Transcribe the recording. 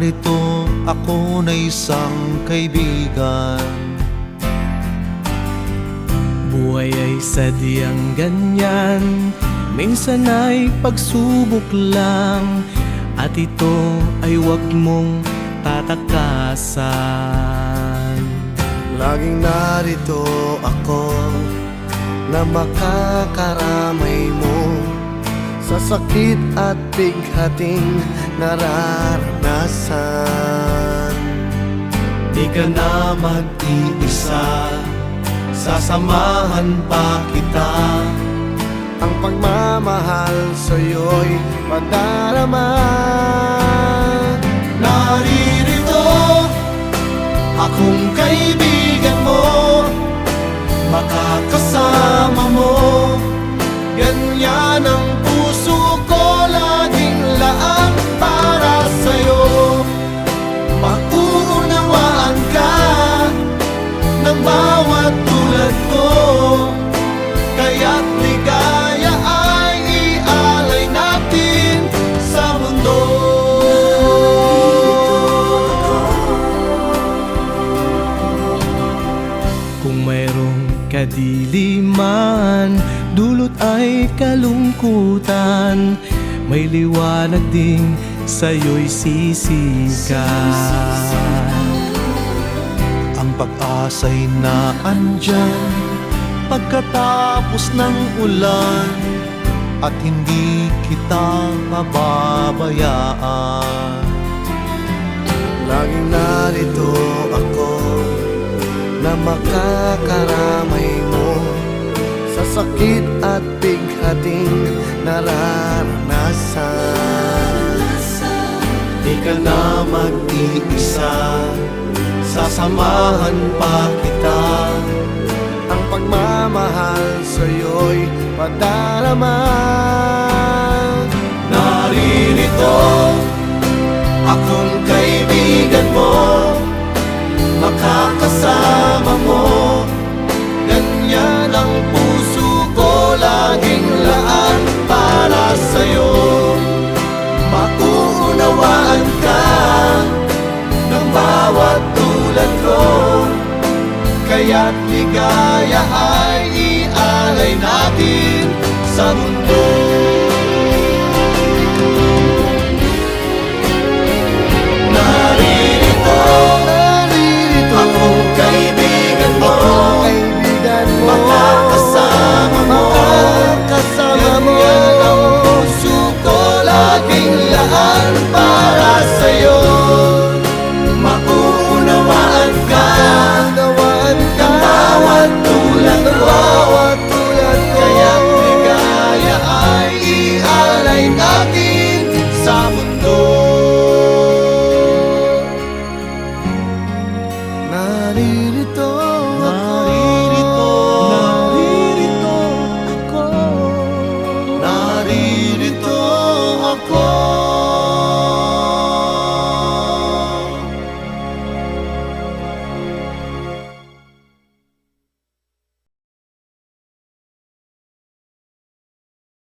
narito ako na isang kaibigan. Buhay ay sadyang ganyan, minsan ay pagsubok lang, at ito ay huwag mong tatakasan. Laging narito ako na makakaramay mo sa sakit at bighating nararanasan. Di ka na mag-iisa, sasamahan pa kita. Ang pagmamahal sa'yo'y madarama. Naririto akong kaibigan mo, makakasama mo. Ganyan ang puso ko, laging laang para sa'yo. Mauunawaan ka ng bawat tulad ko, kaya't ligaya ay ialay natin sa mundo. Kung mayroong kadiliman, dulot ay kalungkutan, may liwanag ding sa'yo'y sisikat. Ang pag-asa'y naandyan pagkatapos ng ulan, at hindi kita pababayaan. Laging narito ako na makakaramay mo sa sakit at bighating nararanasan. Di ka na mag-iisa, sasamahan pa kita. Ang pagmamahal sa'yo'y madarama. Naririto akong